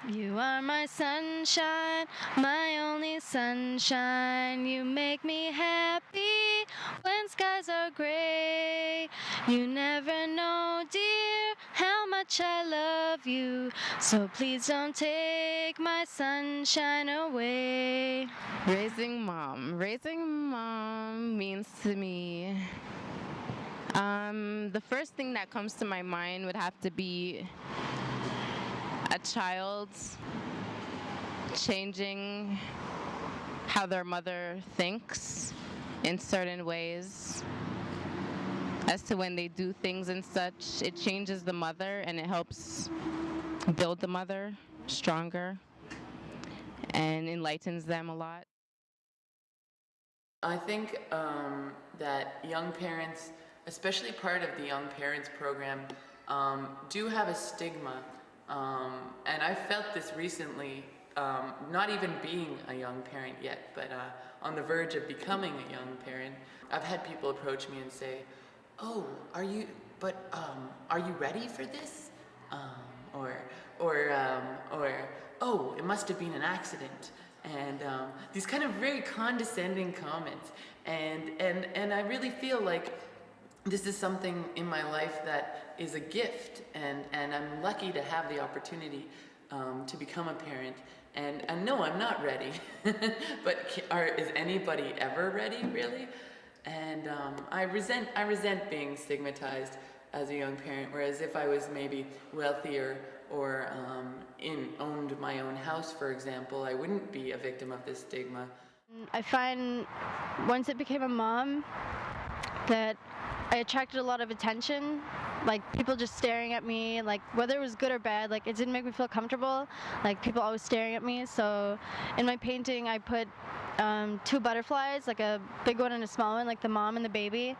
You are my sunshine, my only sunshine. You make me happy when skies are gray. You never know, dear, how much I love you. So please don't take my sunshine away. Raising mom. Raising mom means to me, the first thing that comes to my mind would have to be a child changing how their mother thinks in certain ways. As to when they do things and such, it changes the mother and it helps build the mother stronger and enlightens them a lot. I think that young parents, especially part of the Young Parents program, do have a stigma. And I felt this recently, not even being a young parent yet, but on the verge of becoming a young parent. I've had people approach me and say, "Oh, are you ready for this?" Or, "Oh, it must have been an accident." And these kind of very condescending comments. And I really feel like this is something in my life that is a gift, and I'm lucky to have the opportunity to become a parent. And no, I'm not ready, but is anybody ever ready, really? And I resent being stigmatized as a young parent, whereas if I was maybe wealthier or owned my own house, for example, I wouldn't be a victim of this stigma. I find once I became a mom that I attracted a lot of attention, like people just staring at me, like whether it was good or bad, like it didn't make me feel comfortable, like people always staring at me. So in my painting I put two butterflies, like a big one and a small one, like the mom and the baby,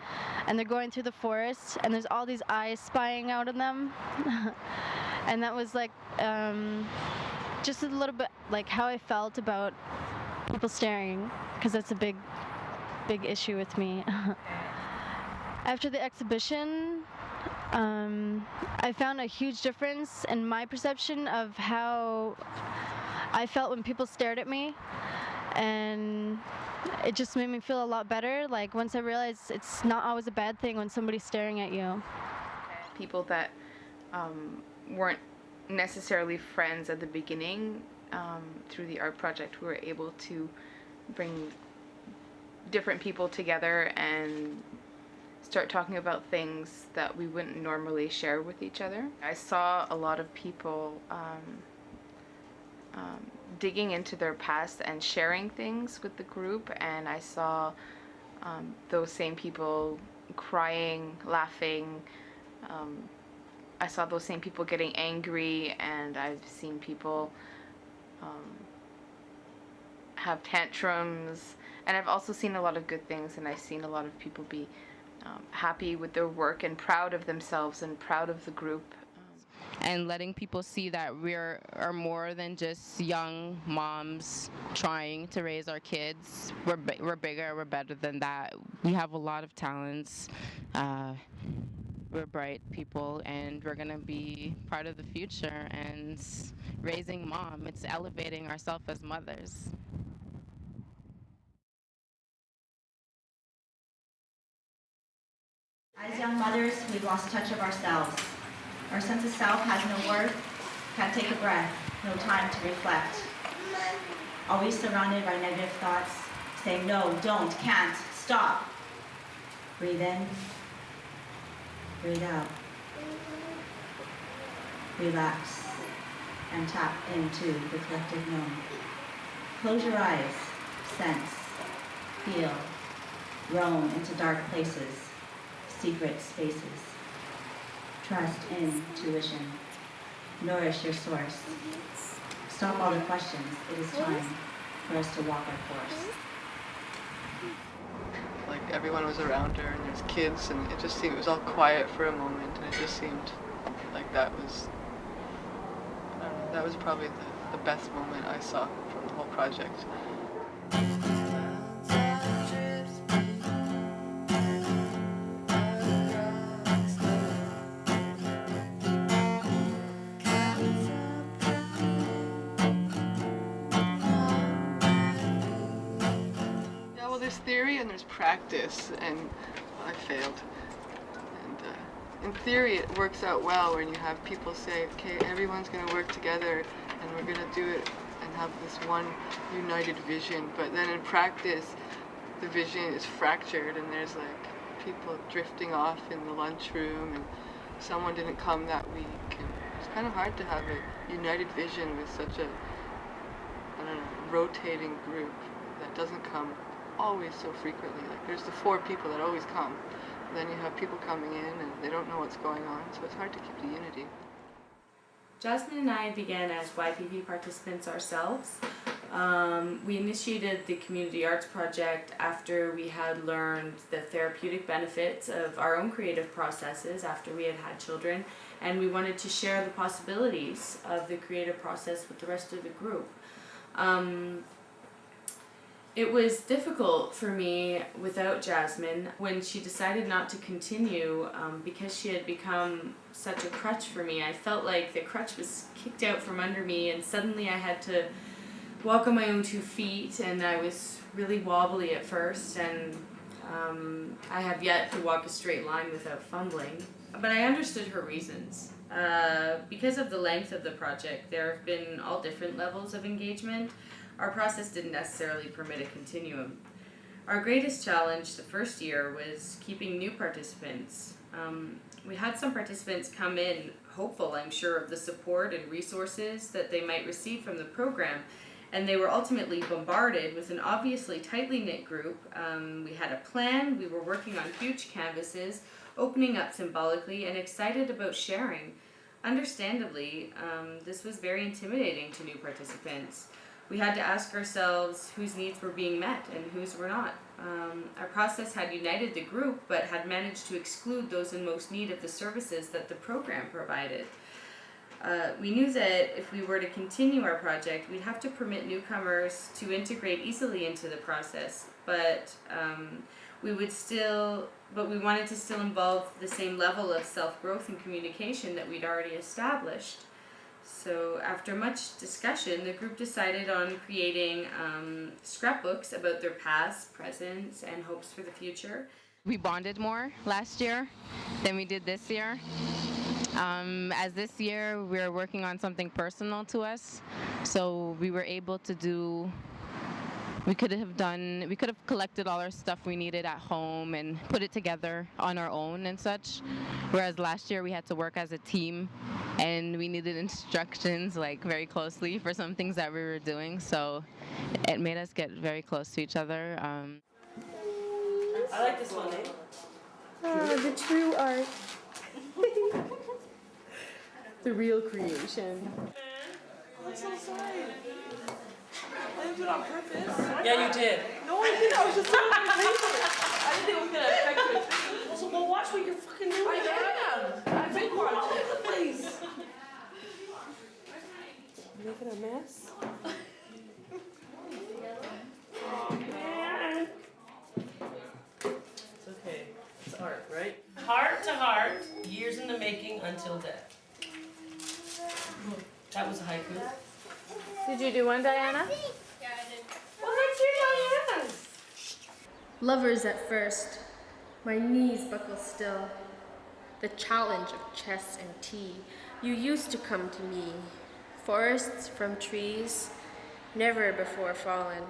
and they're going through the forest and there's all these eyes spying out of them. And that was like just a little bit like how I felt about people staring, because that's a big issue with me. After the exhibition, I found a huge difference in my perception of how I felt when people stared at me, and it just made me feel a lot better. Like once I realized it's not always a bad thing when somebody's staring at you. People that weren't necessarily friends at the beginning, through the art project, we were able to bring different people together and start talking about things that we wouldn't normally share with each other. I saw a lot of people digging into their past and sharing things with the group, and I saw those same people crying, laughing. I saw those same people getting angry, and I've seen people have tantrums, and I've also seen a lot of good things, and I've seen a lot of people be happy with their work and proud of themselves and proud of the group. And letting people see that we are more than just young moms trying to raise our kids. We're bigger, we're better than that. We have a lot of talents. We're bright people, and we're going to be part of the future. And raising mom, it's elevating ourselves as mothers. As young mothers, we've lost touch of ourselves. Our sense of self has no worth, can't take a breath, no time to reflect. Always surrounded by negative thoughts, saying no, don't, can't, stop. Breathe in, breathe out. Relax and tap into the collective known. Close your eyes, sense, feel, roam into dark places, secret spaces. Trust intuition. Nourish your source. Stop all the questions. It is time for us to walk our course. Like everyone was around her, and there's kids, and it just seemed, it was all quiet for a moment, and it just seemed like that was, I don't know, that was probably the best moment I saw from the whole project. theory and there's practice, and I failed. And in theory, it works out well when you have people say, okay, everyone's going to work together and we're going to do it and have this one united vision. But then in practice, the vision is fractured and there's like people drifting off in the lunchroom and someone didn't come that week. And it's kind of hard to have a united vision with such a, I don't know, rotating group that doesn't come always so frequently. Like there's the 4 people that always come. Then you have people coming in and they don't know what's going on, so it's hard to keep the unity. Jasmine and I began as YPP participants ourselves. We initiated the Community Arts Project after we had learned the therapeutic benefits of our own creative processes after we had had children, and we wanted to share the possibilities of the creative process with the rest of the group. It was difficult for me without Jasmine when she decided not to continue because she had become such a crutch for me. I felt like the crutch was kicked out from under me and suddenly I had to walk on my own 2 feet, and I was really wobbly at first, and I have yet to walk a straight line without fumbling. But I understood her reasons. Because of the length of the project, there have been all different levels of engagement. Our process didn't necessarily permit a continuum. Our greatest challenge the first year was keeping new participants. We had some participants come in hopeful, I'm sure, of the support and resources that they might receive from the program, and they were ultimately bombarded with an obviously tightly knit group. We had a plan, we were working on huge canvases, opening up symbolically, and excited about sharing. Understandably, this was very intimidating to new participants. We had to ask ourselves whose needs were being met and whose were not. Our process had united the group, but had managed to exclude those in most need of the services that the program provided. We knew that if we were to continue our project, we'd have to permit newcomers to integrate easily into the process, but we wanted to still involve the same level of self-growth and communication that we'd already established. So after much discussion, the group decided on creating scrapbooks about their past, presents, and hopes for the future. We bonded more last year than we did this year. As this year, we're working on something personal to us, so we were able to do, we could have collected all our stuff we needed at home and put it together on our own and such, whereas last year we had to work as a team and we needed instructions like very closely for some things that we were doing, so it made us get very close to each other. I like this one, eh? The true art. The real creation. What's outside? I didn't do it on purpose. Yeah, you did. No, I didn't. I was just doing my paper. I didn't think it was gonna affect you. Also, well, watch what you're fucking doing. I am. I've been all over the place. Making a mess. Oh man. It's okay. It's art, right? Heart to heart, years in the making until death. That was a haiku. Did you do one, Diana? Yeah, I did. Well, let's hear Diana's. Lovers at first, my knees buckle still. The challenge of chess and tea, you used to come to me. Forests from trees, never before fallen.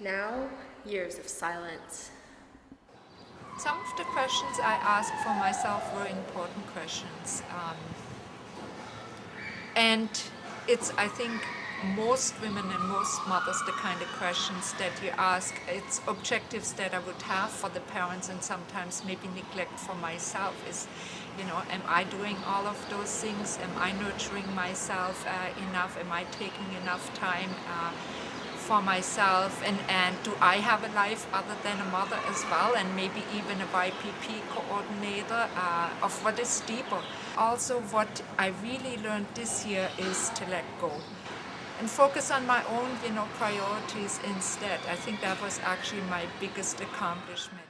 Now, years of silence. Some of the questions I asked for myself were important questions. And it's, I think, most women and most mothers, the kind of questions that you ask, it's objectives that I would have for the parents and sometimes maybe neglect for myself is, you know, am I doing all of those things? Am I nurturing myself enough? Am I taking enough time for myself? And do I have a life other than a mother as well? And maybe even a YPP coordinator of what is deeper. Also, what I really learned this year is to let go and focus on my own, you know, priorities instead. I think that was actually my biggest accomplishment.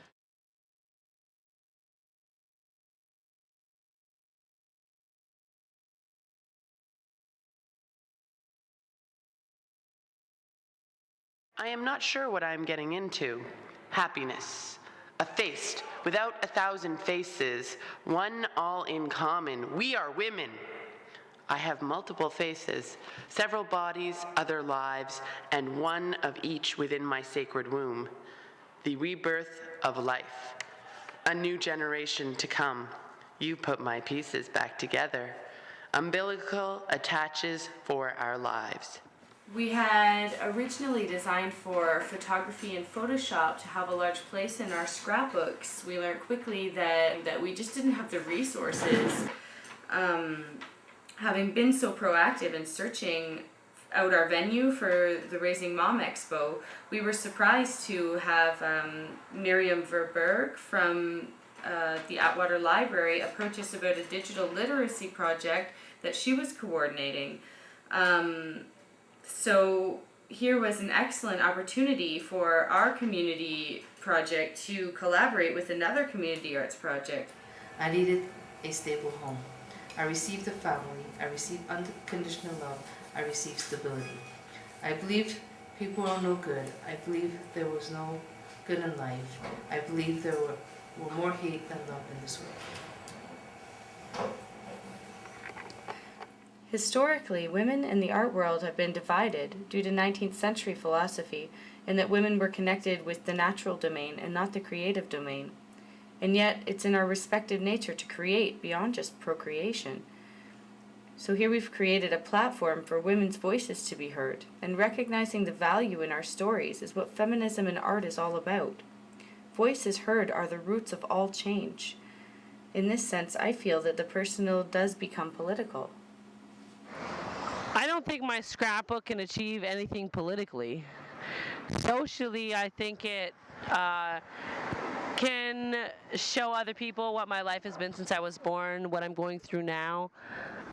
I am not sure what I am getting into. happiness, effaced, without 1,000 faces, one all in common. We are women. I have multiple faces, several bodies, other lives, and one of each within my sacred womb. The rebirth of life, a new generation to come. You put my pieces back together. Umbilical attaches for our lives. We had originally designed for photography and Photoshop to have a large place in our scrapbooks. We learned quickly that we just didn't have the resources. Having been so proactive in searching out our venue for the Raising Mom Expo, we were surprised to have Miriam Verberg from the Atwater Library approach us about a digital literacy project that she was coordinating. So here was an excellent opportunity for our community project to collaborate with another community arts project. I needed a stable home. I received a family. I received unconditional love. I received stability. I believed people are no good. I believed there was no good in life. I believed there were more hate than love in this world. Historically, women in the art world have been divided due to 19th century philosophy in that women were connected with the natural domain and not the creative domain. And yet, it's in our respective nature to create beyond just procreation. So here we've created a platform for women's voices to be heard, and recognizing the value in our stories is what feminism in art is all about. Voices heard are the roots of all change. In this sense, I feel that the personal does become political. I don't think my scrapbook can achieve anything politically. Socially, I think it can show other people what my life has been since I was born, what I'm going through now,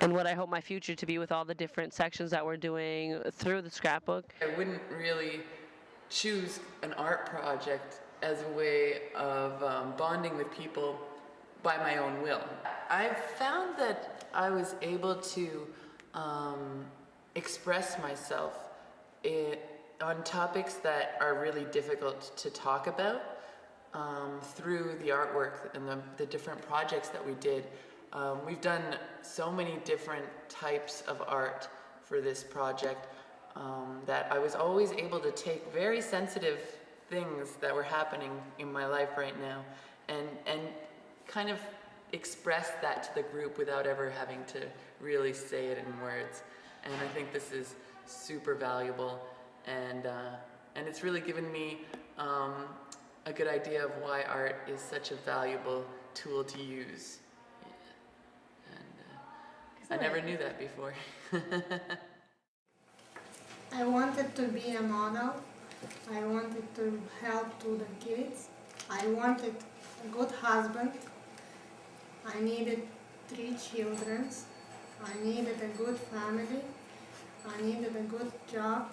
and what I hope my future to be with all the different sections that we're doing through the scrapbook. I wouldn't really choose an art project as a way of bonding with people by my own will. I've found that I was able to express myself on topics that are really difficult to talk about through the artwork and the different projects that we did. We've done so many different types of art for this project that I was always able to take very sensitive things that were happening in my life right now and kind of express that to the group without ever having to really say it in words. And I think this is super valuable, and it's really given me a good idea of why art is such a valuable tool to use. And I never knew that before. I wanted to be a model. I wanted to help to the kids. I wanted a good husband. I needed 3 children. I needed a good family. I needed a good job.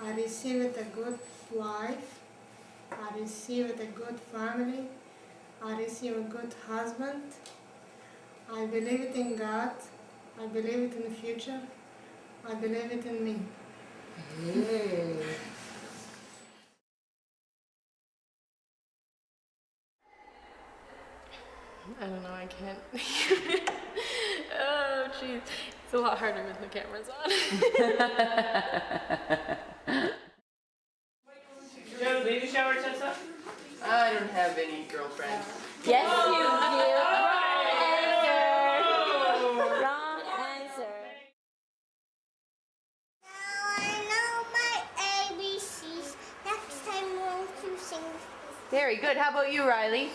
I received a good life. I received a good family. I received a good husband. I believed in God. I believed in the future. I believed in me. Yay. I don't know, I can't. Oh, jeez. It's a lot harder with the cameras on. Do you have a baby shower and stuff? I don't have any girlfriends. Yes, you do. Answer. Wrong answer. Now I know my ABCs. Next time won't you sing? Very good. How about you, Riley?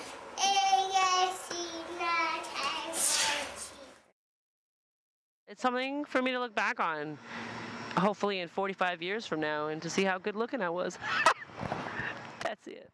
It's something for me to look back on, hopefully in 45 years from now, and to see how good looking I was. That's it.